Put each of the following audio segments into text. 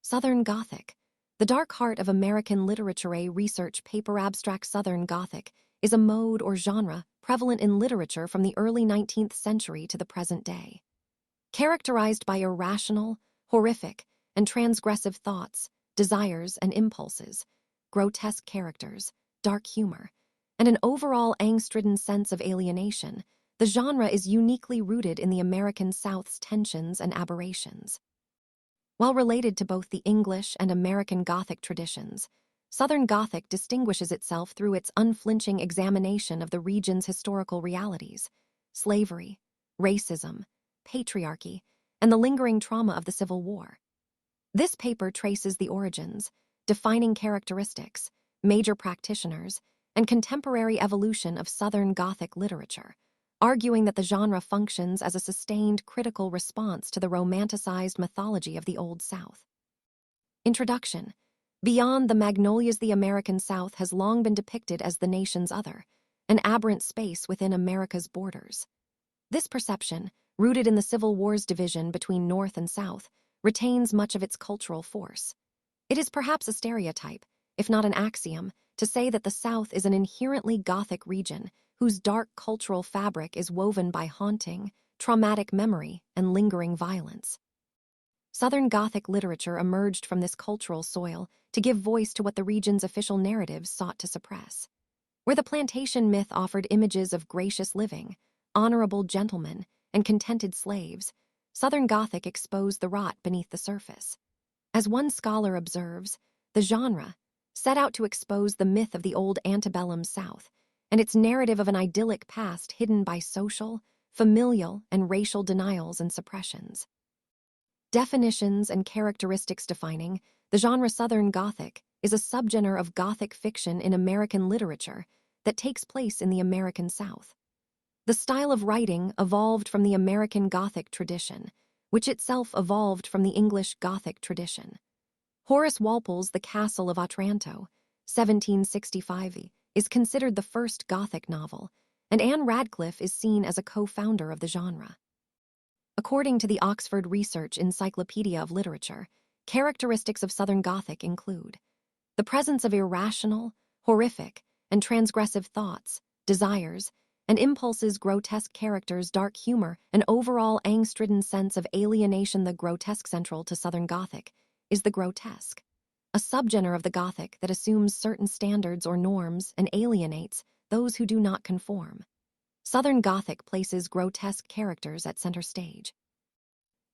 Southern Gothic. The dark heart of American literature. A research paper. Abstract. Southern Gothic is a mode or genre prevalent in literature from the early 19th century to the present day. Characterized by irrational, horrific, and transgressive thoughts, desires and impulses, grotesque characters, dark humor, and an overall angst-ridden sense of alienation, the genre is uniquely rooted in the American South's tensions and aberrations. While related to both the English and American Gothic traditions, Southern Gothic distinguishes itself through its unflinching examination of the region's historical realities: slavery, racism, patriarchy, and the lingering trauma of the Civil War. This paper traces the origins, defining characteristics, major practitioners, and contemporary evolution of Southern Gothic literature, arguing that the genre functions as a sustained critical response to the romanticized mythology of the Old South. Introduction. Beyond the magnolias, the American South has long been depicted as the nation's other, an aberrant space within America's borders. This perception, rooted in the Civil War's division between North and South, retains much of its cultural force. It is perhaps a stereotype, if not an axiom, to say that the South is an inherently Gothic region whose dark cultural fabric is woven by haunting, traumatic memory and lingering violence. Southern Gothic literature emerged from this cultural soil to give voice to what the region's official narratives sought to suppress. Where the plantation myth offered images of gracious living, honorable gentlemen, and contented slaves, Southern Gothic exposed the rot beneath the surface. As one scholar observes, the genre set out to expose the myth of the old antebellum South and its narrative of an idyllic past hidden by social, familial, and racial denials and suppressions. Definitions and characteristics. Defining the genre. Southern Gothic is a subgenre of Gothic fiction in American literature that takes place in the American South. The style of writing evolved from the American Gothic tradition, which itself evolved from the English Gothic tradition. Horace Walpole's The Castle of Otranto, 1765, is considered the first Gothic novel, and Anne Radcliffe is seen as a co-founder of the genre. According to the Oxford Research Encyclopedia of Literature, characteristics of Southern Gothic include the presence of irrational, horrific, and transgressive thoughts, desires, and impulses, grotesque characters, dark humor, an overall angst-ridden sense of alienation. The grotesque. Central to Southern Gothic is the grotesque, a subgenre of the Gothic that assumes certain standards or norms and alienates those who do not conform. Southern Gothic places grotesque characters at center stage.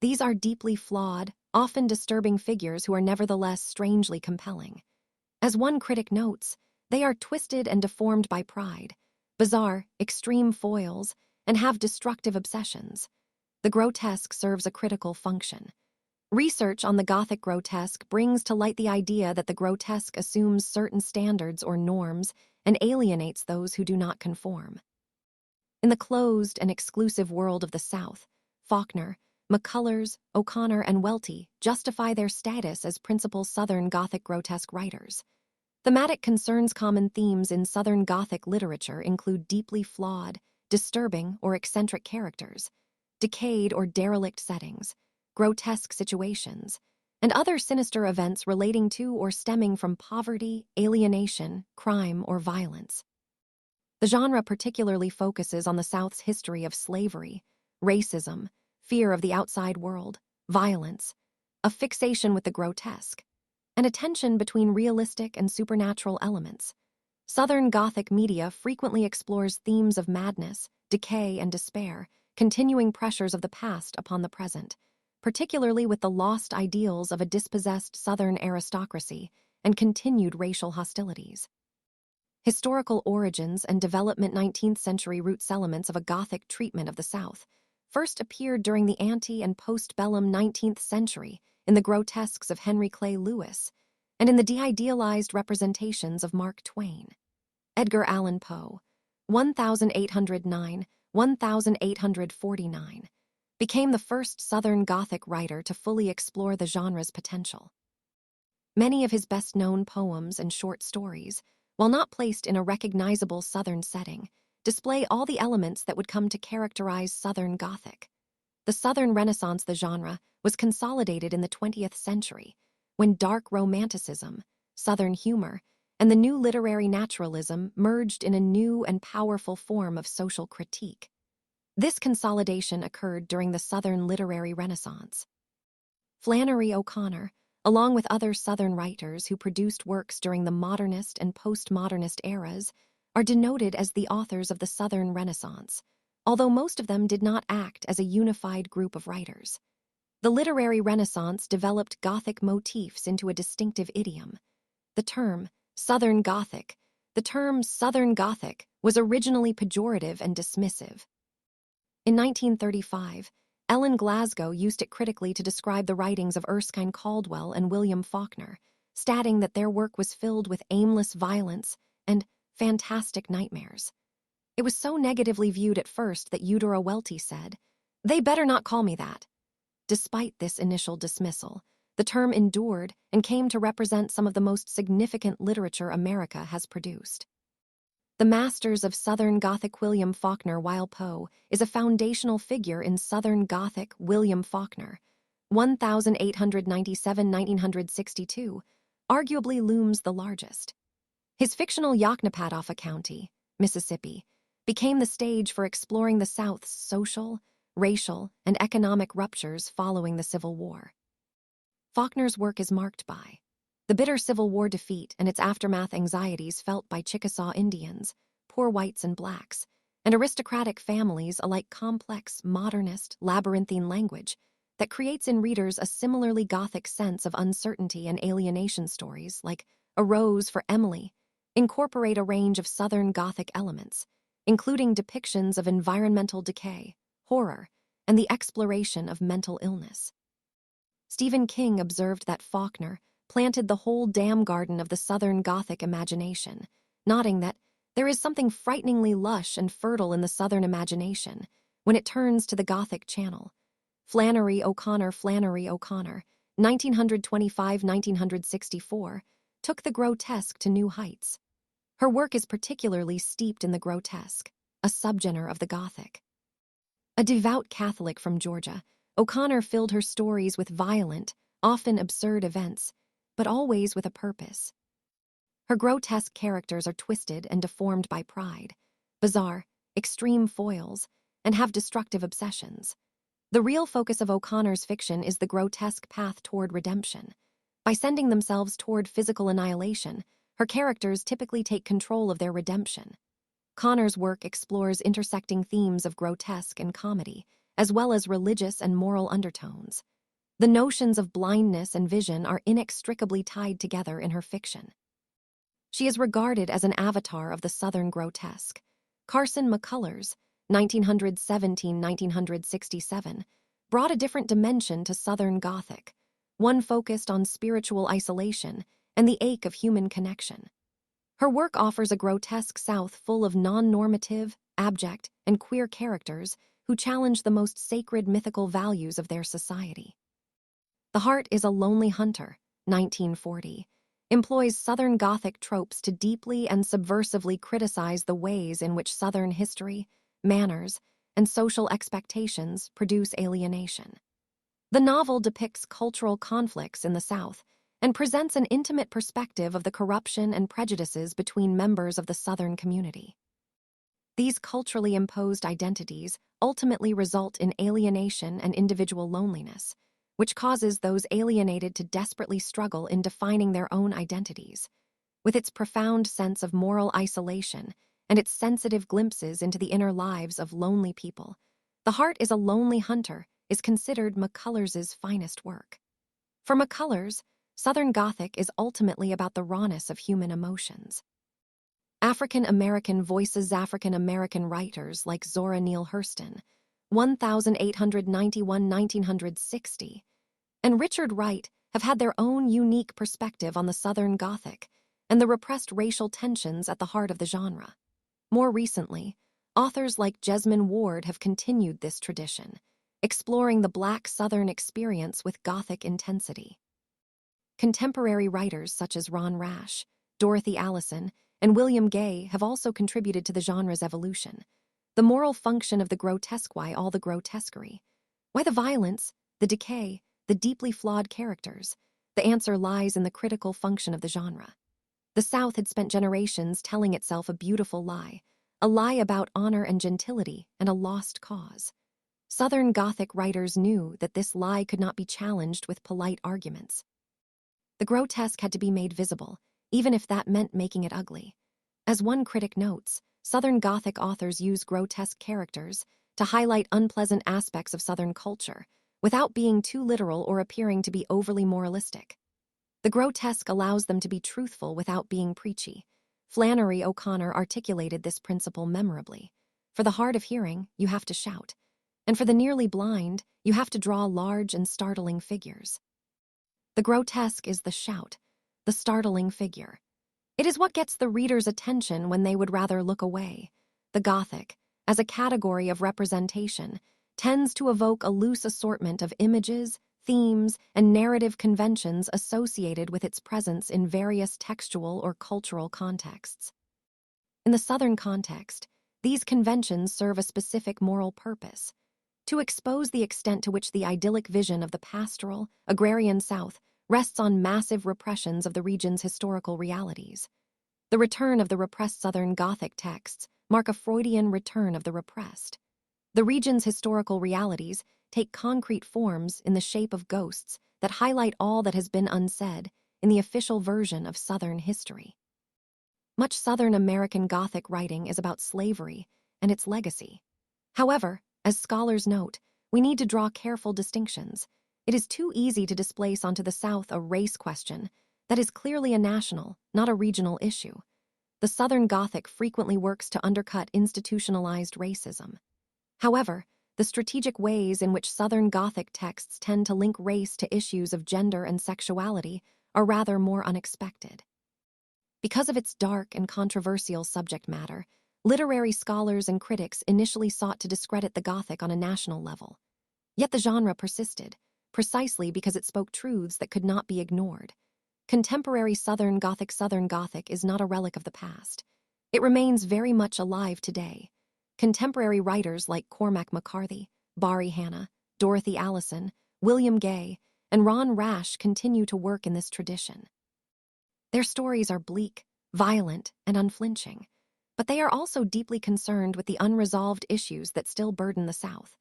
These are deeply flawed, often disturbing figures who are nevertheless strangely compelling. As one critic notes, they are twisted and deformed by pride, bizarre, extreme foils, and have destructive obsessions. The grotesque serves a critical function. Research on the Gothic grotesque brings to light the idea that the grotesque assumes certain standards or norms and alienates those who do not conform. In the closed and exclusive world of the South, Faulkner, McCullers, O'Connor, and Welty justify their status as principal Southern Gothic grotesque writers. Thematic concerns. Common themes in Southern Gothic literature include deeply flawed, disturbing, or eccentric characters, decayed or derelict settings, grotesque situations, and other sinister events relating to or stemming from poverty, alienation, crime, or violence. The genre particularly focuses on the South's history of slavery, racism, fear of the outside world, violence, a fixation with the grotesque, and a tension between realistic and supernatural elements. Southern Gothic media frequently explores themes of madness, decay, and despair, continuing pressures of the past upon the present, particularly with the lost ideals of a dispossessed Southern aristocracy and continued racial hostilities. Historical origins and development. 19th century roots. Elements of a Gothic treatment of the South first appeared during the ante- and post-bellum 19th century in the grotesques of Henry Clay Lewis and in the de-idealized representations of Mark Twain. Edgar Allan Poe, 1809-1849, became the first Southern Gothic writer to fully explore the genre's potential. Many of his best-known poems and short stories, while not placed in a recognizable Southern setting, display all the elements that would come to characterize Southern Gothic. The Southern Renaissance. The genre was consolidated in the 20th century, when dark Romanticism, Southern humor, and the new literary naturalism merged in a new and powerful form of social critique. This consolidation occurred during the Southern literary Renaissance. Flannery O'Connor, along with other Southern writers who produced works during the modernist and postmodernist eras, are denoted as the authors of the Southern Renaissance, although most of them did not act as a unified group of writers. The literary Renaissance developed Gothic motifs into a distinctive idiom. The term Southern Gothic was originally pejorative and dismissive. In 1935, Ellen Glasgow used it critically to describe the writings of Erskine Caldwell and William Faulkner, stating that their work was filled with aimless violence and fantastic nightmares. It was so negatively viewed at first that Eudora Welty said, "They better not call me that." Despite this initial dismissal, the term endured and came to represent some of the most significant literature America has produced. The Masters of Southern Gothic William Faulkner While Poe is a foundational figure in Southern Gothic William Faulkner, 1897–1962, arguably looms the largest. His fictional Yoknapatawpha County, Mississippi, became the stage for exploring the South's social, racial, and economic ruptures following the Civil War. Faulkner's work is marked by the bitter Civil War defeat and its aftermath anxieties felt by Chickasaw Indians, poor whites and blacks, and aristocratic families alike complex, modernist, labyrinthine language that creates in readers a similarly Gothic sense of uncertainty and alienation. Stories like A Rose for Emily incorporate a range of Southern Gothic elements, including depictions of environmental decay, horror, and the exploration of mental illness. Stephen King observed that Faulkner planted the whole damn garden of the Southern Gothic imagination, noting that there is something frighteningly lush and fertile in the Southern imagination when it turns to the Gothic channel. Flannery O'Connor, 1925–1964, took the grotesque to new heights. Her work is particularly steeped in the grotesque, a subgenre of the Gothic. A devout Catholic from Georgia, O'Connor filled her stories with violent, often absurd events, but always with a purpose. Her grotesque characters are twisted and deformed by pride, bizarre, extreme foils, and have destructive obsessions. The real focus of O'Connor's fiction is the grotesque path toward redemption. By sending themselves toward physical annihilation, her characters typically take control of their redemption. Connor's work explores intersecting themes of grotesque and comedy, as well as religious and moral undertones. The notions of blindness and vision are inextricably tied together in her fiction. She is regarded as an avatar of the Southern grotesque. Carson McCullers, 1917–1967, brought a different dimension to Southern Gothic, one focused on spiritual isolation and the ache of human connection. Her work offers a grotesque South full of non-normative, abject, and queer characters who challenge the most sacred mythical values of their society. The Heart is a Lonely Hunter, 1940, employs Southern Gothic tropes to deeply and subversively criticize the ways in which Southern history, manners, and social expectations produce alienation. The novel depicts cultural conflicts in the South and presents an intimate perspective of the corruption and prejudices between members of the Southern community. These culturally imposed identities ultimately result in alienation and individual loneliness, which causes those alienated to desperately struggle in defining their own identities. With its profound sense of moral isolation and its sensitive glimpses into the inner lives of lonely people, The Heart is a Lonely Hunter is considered McCullers' finest work. For McCullers, Southern Gothic is ultimately about the rawness of human emotions. African American voices. African American writers like Zora Neale Hurston, 1891–1960, and Richard Wright have had their own unique perspective on the Southern Gothic and the repressed racial tensions at the heart of the genre. More recently, authors like Jesmyn Ward have continued this tradition, exploring the Black Southern experience with Gothic intensity. Contemporary writers such as Ron Rash, Dorothy Allison, and William Gay have also contributed to the genre's evolution. The moral function of the grotesque. Why all the grotesquerie? Why the violence, the decay, the deeply flawed characters? The answer lies in the critical function of the genre. The South had spent generations telling itself a beautiful lie, a lie about honor and gentility and a lost cause. Southern Gothic writers knew that this lie could not be challenged with polite arguments. The grotesque had to be made visible, even if that meant making it ugly. As one critic notes, Southern Gothic authors use grotesque characters to highlight unpleasant aspects of Southern culture, without being too literal or appearing to be overly moralistic. The grotesque allows them to be truthful without being preachy. Flannery O'Connor articulated this principle memorably. For the hard of hearing, you have to shout. And for the nearly blind, you have to draw large and startling figures. The grotesque is the shout, the startling figure. It is what gets the reader's attention when they would rather look away. The Gothic, as a category of representation, tends to evoke a loose assortment of images, themes, and narrative conventions associated with its presence in various textual or cultural contexts. In the Southern context, these conventions serve a specific moral purpose: to expose the extent to which the idyllic vision of the pastoral, agrarian South rests on massive repressions of the region's historical realities. The return of the repressed Southern Gothic texts mark a Freudian return of the repressed. The region's historical realities take concrete forms in the shape of ghosts that highlight all that has been unsaid in the official version of Southern history. Much Southern American Gothic writing is about slavery and its legacy. However, as scholars note, we need to draw careful distinctions. It is too easy to displace onto the South a race question that is clearly a national, not a regional issue. The Southern Gothic frequently works to undercut institutionalized racism. However, the strategic ways in which Southern Gothic texts tend to link race to issues of gender and sexuality are rather more unexpected. Because of its dark and controversial subject matter, literary scholars and critics initially sought to discredit the Gothic on a national level. Yet the genre persisted, precisely because it spoke truths that could not be ignored. Contemporary Southern Gothic is not a relic of the past. It remains very much alive today. Contemporary writers like Cormac McCarthy, Barry Hannah, Dorothy Allison, William Gay, and Ron Rash continue to work in this tradition. Their stories are bleak, violent, and unflinching, but they are also deeply concerned with the unresolved issues that still burden the South.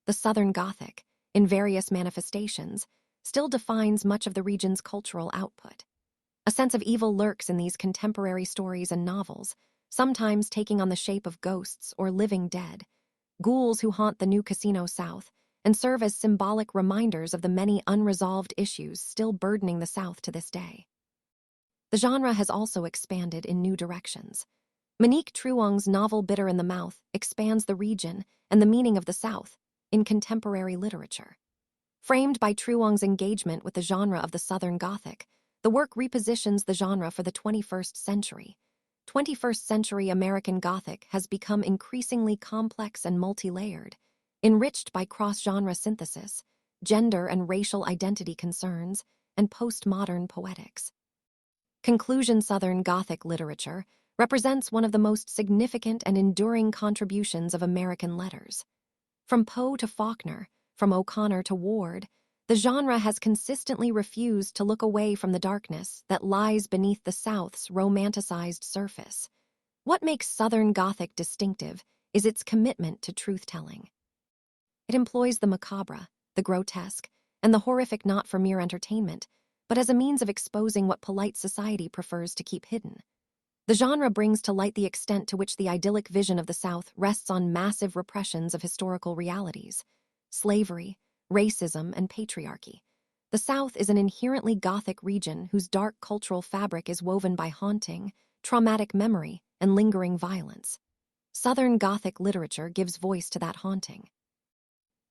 The Southern Gothic, in various manifestations, still defines much of the region's cultural output. A sense of evil lurks in these contemporary stories and novels, sometimes taking on the shape of ghosts or living dead, ghouls who haunt the New Casino South and serve as symbolic reminders of the many unresolved issues still burdening the South to this day. The genre has also expanded in new directions. Monique Truong's novel Bitter in the Mouth expands the region and the meaning of the South in contemporary literature. Framed by Truong's engagement with the genre of the Southern Gothic, the work repositions the genre for the 21st century. 21st century American Gothic has become increasingly complex and multi-layered, enriched by cross-genre synthesis, gender and racial identity concerns, and postmodern poetics. Conclusion: Southern Gothic literature represents one of the most significant and enduring contributions of American letters. From Poe to Faulkner, from O'Connor to Ward, the genre has consistently refused to look away from the darkness that lies beneath the South's romanticized surface. What makes Southern Gothic distinctive is its commitment to truth-telling. It employs the macabre, the grotesque, and the horrific not for mere entertainment, but as a means of exposing what polite society prefers to keep hidden. The genre brings to light the extent to which the idyllic vision of the South rests on massive repressions of historical realities: slavery, racism, and patriarchy. The South is an inherently Gothic region whose dark cultural fabric is woven by haunting, traumatic memory, and lingering violence. Southern Gothic literature gives voice to that haunting.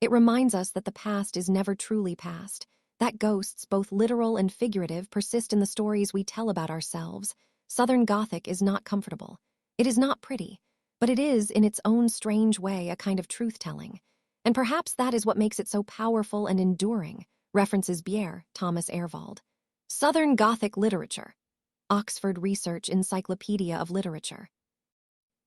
It reminds us that the past is never truly past, that ghosts, both literal and figurative, persist in the stories we tell about ourselves. Southern Gothic is not comfortable. It is not pretty, but it is, in its own strange way, a kind of truth-telling. And perhaps that is what makes it so powerful and enduring. References: Bier, Thomas Ervald. Southern Gothic Literature. Oxford Research Encyclopedia of Literature.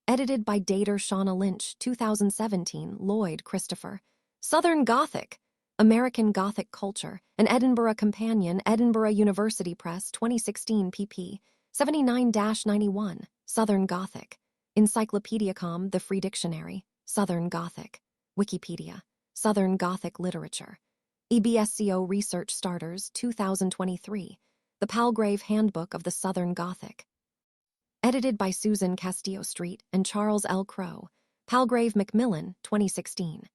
Edited by Dater Shauna Lynch, 2017, Lloyd, Christopher. Southern Gothic. American Gothic Culture, an Edinburgh Companion, Edinburgh University Press, 2016 pp. 79-91, Southern Gothic. Encyclopedia.com, The Free Dictionary, Southern Gothic. Wikipedia, Southern Gothic Literature. EBSCO Research Starters, 2023, The Palgrave Handbook of the Southern Gothic. Edited by Susan Castillo Street and Charles L. Crow. Palgrave Macmillan, 2016.